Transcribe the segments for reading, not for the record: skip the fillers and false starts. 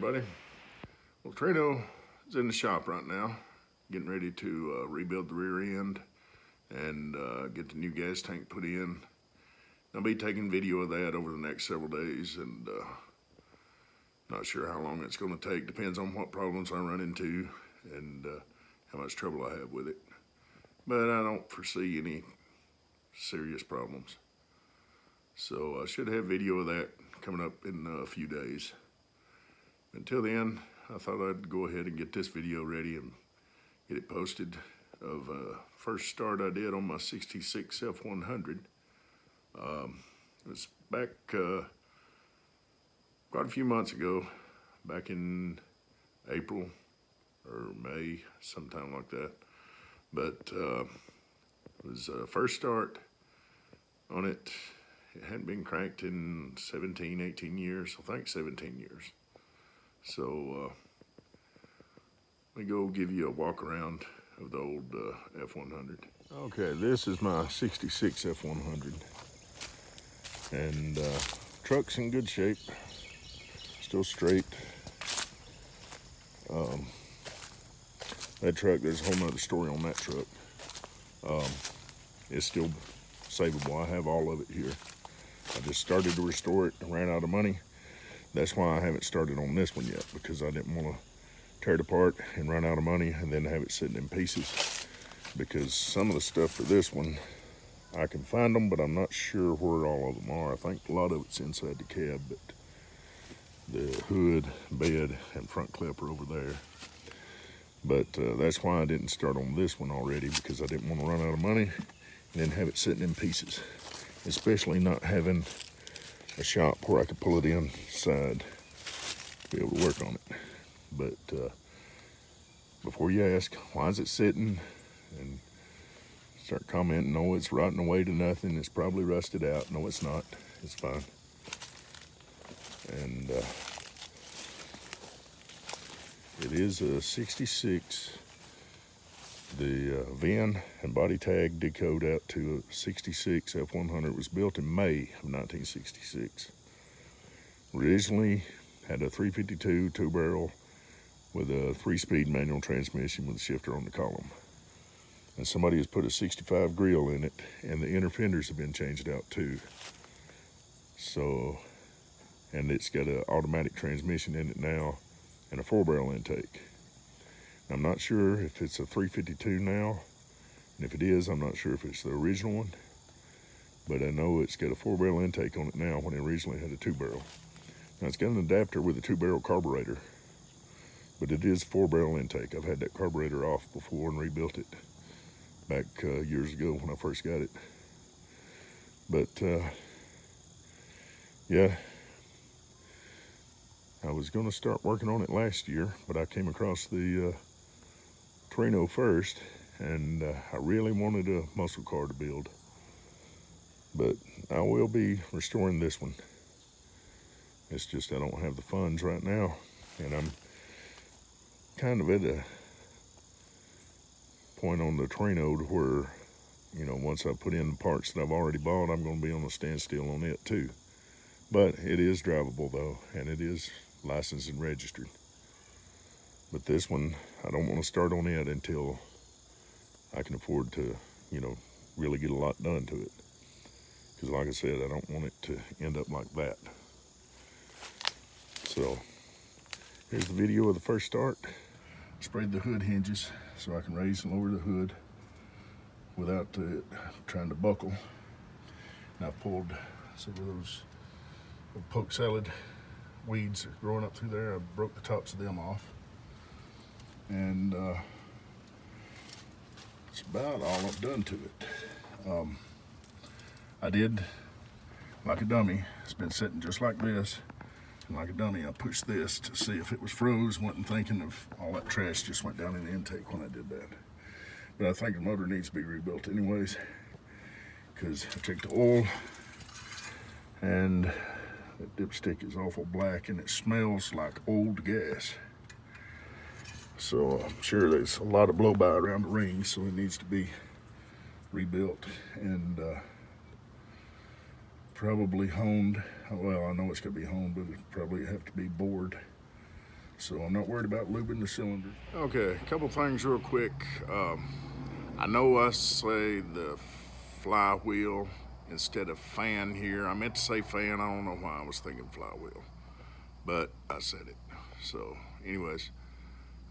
everybody. Well, Trino is in the shop right now, getting ready to rebuild the rear end and get the new gas tank put in. I'll be taking video of that over the next several days, and not sure how long it's going to take. Depends on what problems I run into and how much trouble I have with it. But I don't foresee any serious problems. So I should have video of that coming up in a few days. Until then, I thought I'd go ahead and get this video ready and get it posted of first start I did on my 66 F100. It was back quite a few months ago, back in April or May, sometime like that. But it was first start on it. It hadn't been cranked in 17, 18 years, I think 17 years. So let me go give you a walk around of the old F100. Okay, this is my 66 F100. And truck's in good shape, still straight. That truck, there's a whole nother story on that truck. It's still savable. I have all of it here. I just started to restore it and ran out of money. That's why I haven't started on this one yet, because I didn't want to tear it apart and run out of money and then have it sitting in pieces. Because some of the stuff for this one, I can find them, but I'm not sure where all of them are. I think a lot of it's inside the cab, but the hood, bed, and front clip are over there. But that's why I didn't start on this one already, because I didn't want to run out of money and then have it sitting in pieces. Especially not having a shop where I could pull it inside to be able to work on it. But before you ask, why is it sitting, and start commenting, no, it's rotting away to nothing, it's probably rusted out. No, it's not, it's fine. And it is a 66. The VIN and body tag did code out to a 66 F100. It was built in May of 1966. Originally had a 352 two-barrel with a 3-speed manual transmission with a shifter on the column. And somebody has put a 65 grill in it, and the inner fenders have been changed out too. So, and it's got an automatic transmission in it now and a 4-barrel intake. I'm not sure if it's a 352 now, and if it is, I'm not sure if it's the original one, but I know it's got a 4-barrel intake on it now when it originally had a 2-barrel. Now it's got an adapter with a 2-barrel carburetor, but it is 4-barrel intake. I've had that carburetor off before and rebuilt it back years ago when I first got it. But yeah, I was gonna start working on it last year, but I came across the Trino first, and I really wanted a muscle car to build. But I will be restoring this one. It's just I don't have the funds right now, and I'm kind of at a point on the Trino to where, you know, once I put in the parts that I've already bought, I'm going to be on a standstill on it too. But it is drivable though, and it is licensed and registered. But this one, I don't want to start on it until I can afford to, you know, really get a lot done to it. Because like I said, I don't want it to end up like that. So, here's the video of the first start. Sprayed the hood hinges so I can raise and lower the hood without it trying to buckle. And I pulled some of those poke salad weeds growing up through there. I broke the tops of them off. And it's about all I've done to it. I did, like a dummy, it's been sitting just like this, and like a dummy I pushed this to see if it was froze. Wasn't thinking of all that trash just went down in the intake when I did that. But I think the motor needs to be rebuilt anyways, because I took the oil, and that dipstick is awful black and it smells like old gas. So I'm sure there's a lot of blow-by around the rings, so it needs to be rebuilt and probably honed. Well, I know it's going to be honed, but it probably have to be bored so I'm not worried about lubing the cylinder. Okay, a couple things real quick. I know I say the flywheel instead of fan here. I meant to say fan. I don't know why I was thinking flywheel, but I said it. So anyways,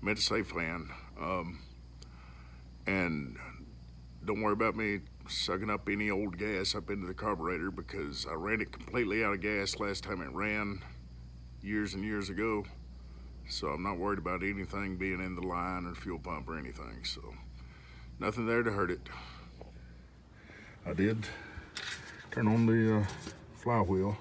I meant to say fan. And don't worry about me sucking up any old gas up into the carburetor, because I ran it completely out of gas last time it ran years and years ago. So I'm not worried about anything being in the line or fuel pump or anything. So nothing there to hurt it. I did turn on the flywheel,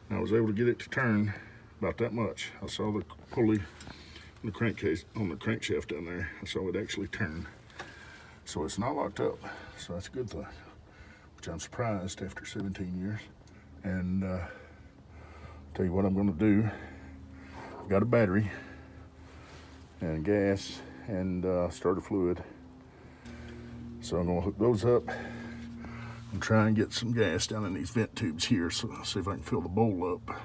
and I was able to get it to turn about that much. I saw the pulley on the crankcase, on the crankshaft down there. I saw it actually turn. So it's not locked up, so that's a good thing, which I'm surprised after 17 years. And tell you what I'm gonna do. I've got a battery and gas and starter fluid. So I'm gonna hook those up and try and get some gas down in these vent tubes here, so I'll see if I can fill the bowl up.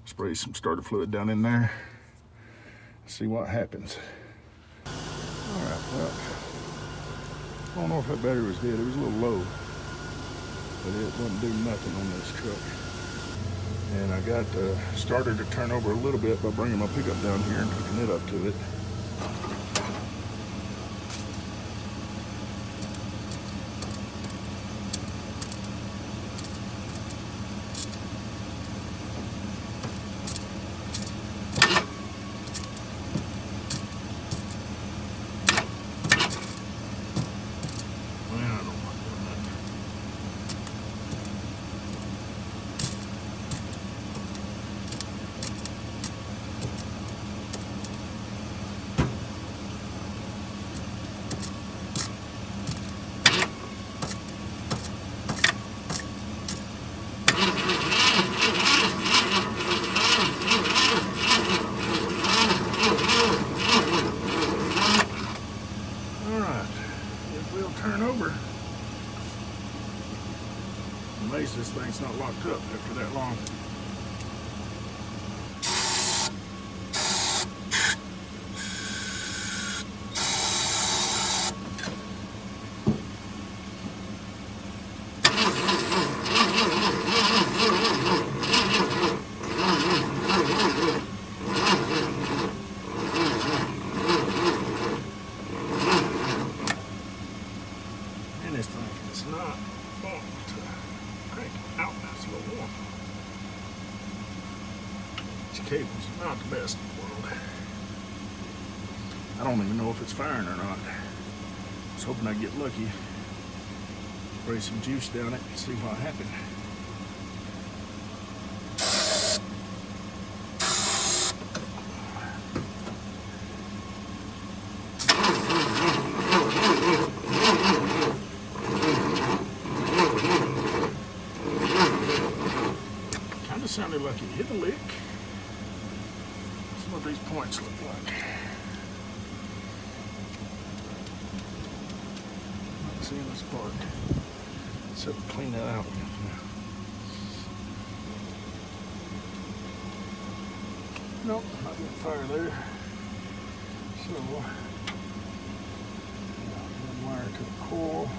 Spray some starter fluid down in there, see what happens. All right, well, I don't know if that battery was dead. It was a little low, but it wouldn't do nothing on this truck. And I got the starter to turn over a little bit by bringing my pickup down here and hooking it up to it. Amazed this thing's not locked up after that long. And this thing is not going to crank out. That's a little warm. These cables are not the best in the world. I don't even know if it's firing or not. I was hoping I'd get lucky, spray some juice down it and see what happened. Sounded like it hit a lick. That's what these points look like. Not seeing the spark. Let's have to clean that out now. Nope, not getting fire there. So, one wire to the coil.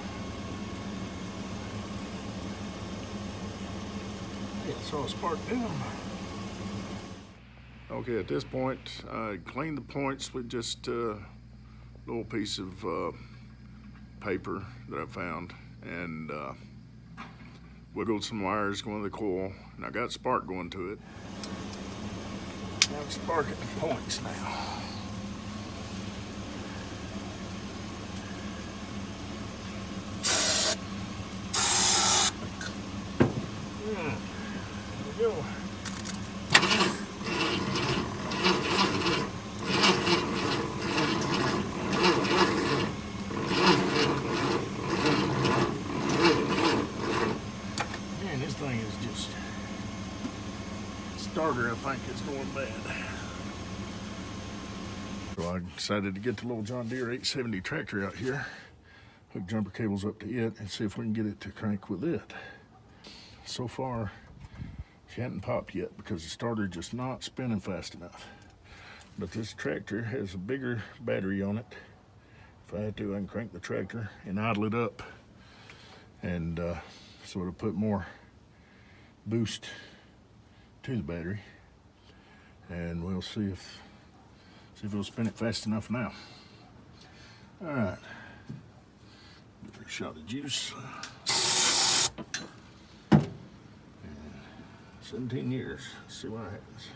So I'll spark down. Okay, at this point, I cleaned the points with just a little piece of paper that I found, and wiggled some wires going to the coil, and I got spark going to it. I'm sparking the points now. Go. Man, this thing is just starter, I think it's going bad. So I decided to get the little John Deere 870 tractor out here, hook jumper cables up to it, and see if we can get it to crank with it. So far, she hadn't popped yet because the starter just not spinning fast enough. But this tractor has a bigger battery on it. If I had to, I can crank the tractor and idle it up and sort of put more boost to the battery. And we'll see if it'll spin it fast enough now. All right, give it a shot of juice. 17 years. Let's see what happens.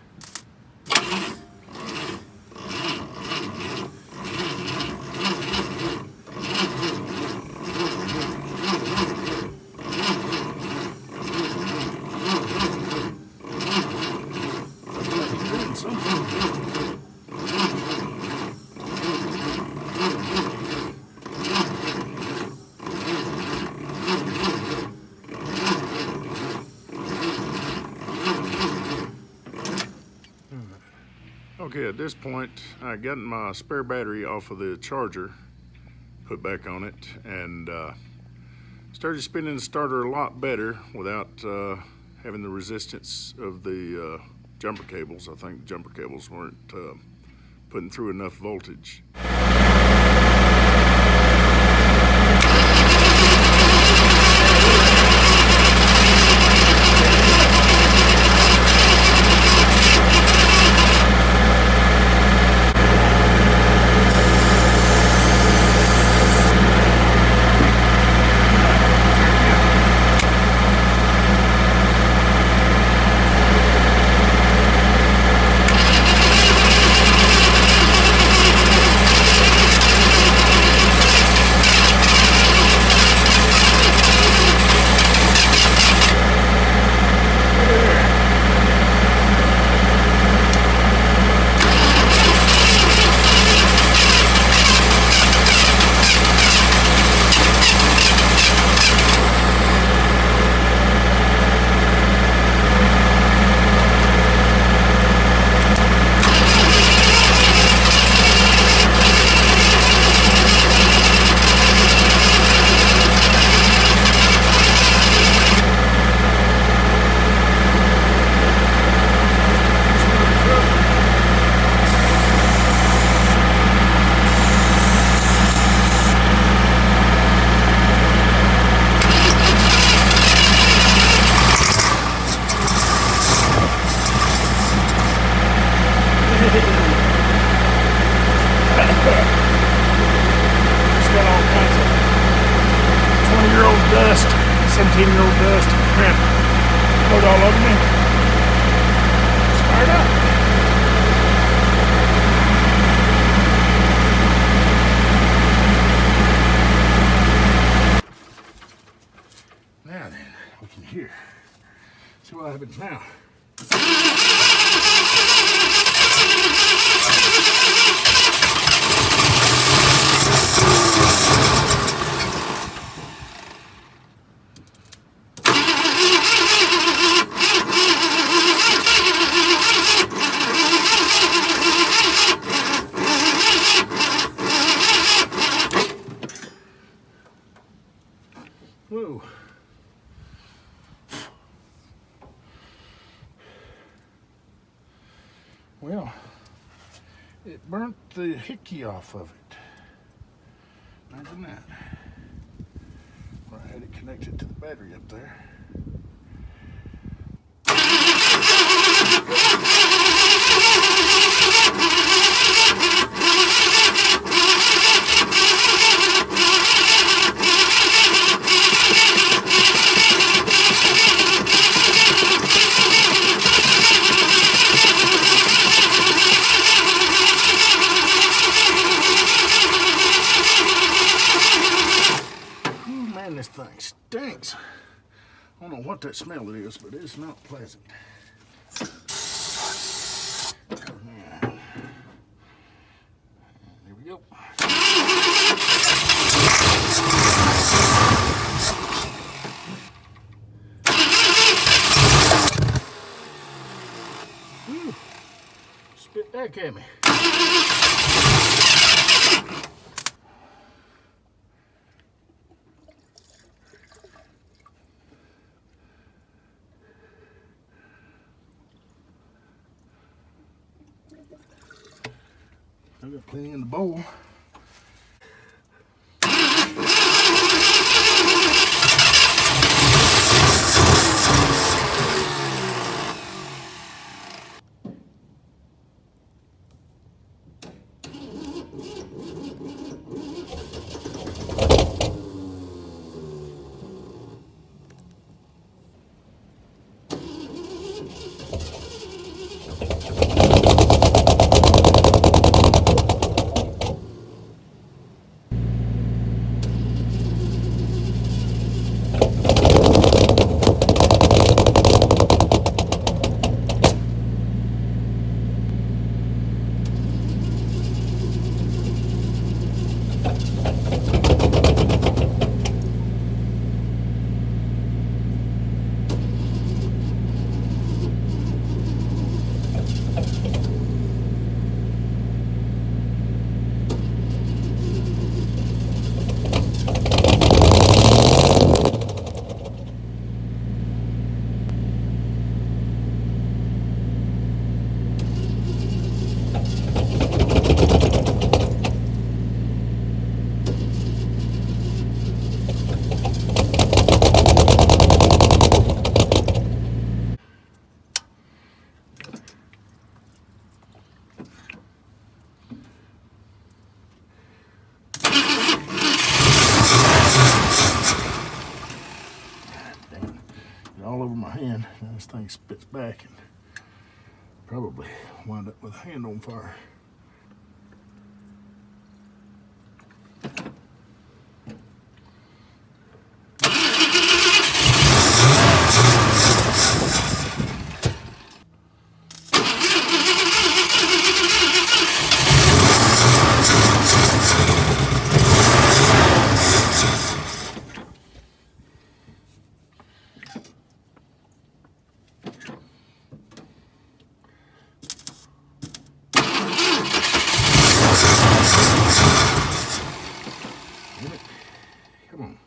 Okay, at this point, I got my spare battery off of the charger, put back on it, and started spinning the starter a lot better without having the resistance of the jumper cables. I think the jumper cables weren't putting through enough voltage. It's got all kinds of 20-year-old dust, 17-year-old dust, crap poured all over me. It's fired up. Now then, we can hear. See what happens now. Whoa. Well, it burnt the hickey off of it. Imagine that. Where I had it connected to the battery up there. This thing stinks. I don't know what that smell it is, but it's not pleasant. There we go. Spit back at me. I got plenty in the bowl. All over my hand. Now this thing spits back and probably wind up with a hand on fire. Come on.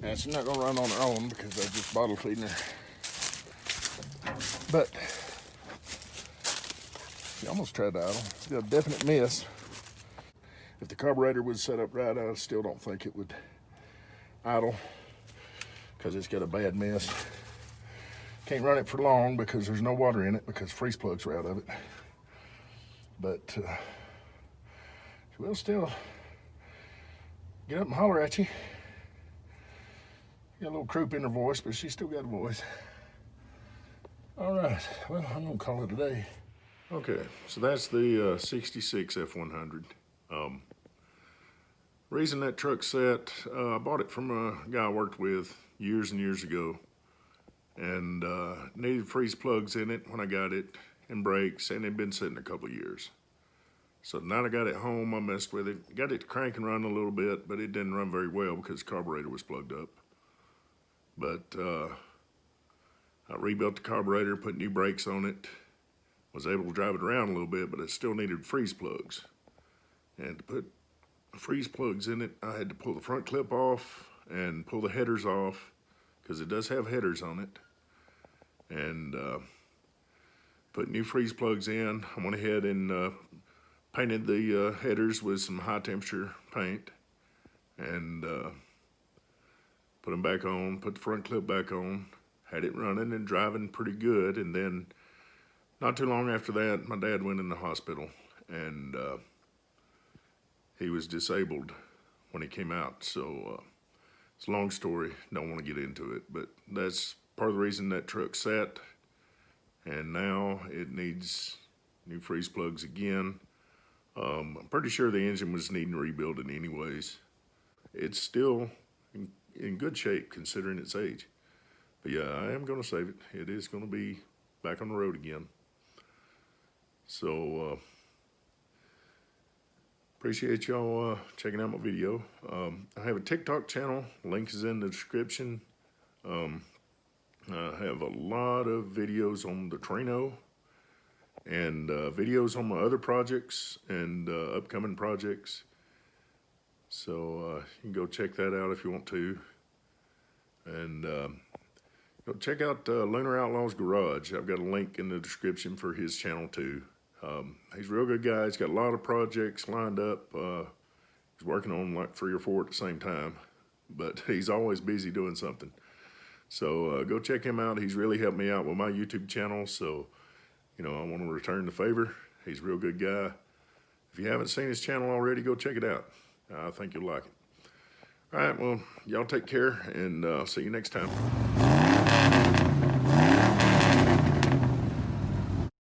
Now she's not gonna run on her own because I'm just bottle feeding her. But she almost tried to idle. She got a definite miss. If the carburetor was set up right, I still don't think it would idle because it's got a bad mess. Can't run it for long because there's no water in it because freeze plugs are out of it. But she will still get up and holler at you. Got a little croup in her voice, but she still got a voice. All right, well, I'm gonna call it a day. Okay, so that's the 66 F100. Reason that truck's set, I bought it from a guy I worked with years and years ago, and needed freeze plugs in it when I got it, and brakes, and it'd been sitting a couple of years. So now I got it home, I messed with it, got it to crank and run a little bit, but it didn't run very well because the carburetor was plugged up. But I rebuilt the carburetor, put new brakes on it, was able to drive it around a little bit, but it still needed freeze plugs. And to put freeze plugs in it, I had to pull the front clip off and pull the headers off because it does have headers on it. And put new freeze plugs in. I went ahead and painted the headers with some high temperature paint and put them back on, put the front clip back on, had it running and driving pretty good. And then not too long after that, my dad went in the hospital, and he was disabled when he came out. So it's a long story, don't want to get into it, but that's part of the reason that truck sat, and now it needs new freeze plugs again. I'm pretty sure the engine was needing rebuilding anyways. It's still in good shape considering its age. But yeah, I am gonna save it. It is gonna be back on the road again. So appreciate y'all checking out my video. I have a TikTok channel, link is in the description. I have a lot of videos on the Trino and videos on my other projects and upcoming projects. So you can go check that out if you want to. And go check out Lunar Outlaws Garage. I've got a link in the description for his channel too. He's a real good guy. He's got a lot of projects lined up. He's working on like 3 or 4 at the same time, but he's always busy doing something. So go check him out. He's really helped me out with my YouTube channel. So, you know, I want to return the favor. He's a real good guy. If you haven't seen his channel already, go check it out. I think you'll like it. All right, well, y'all take care, and I'll see you next time.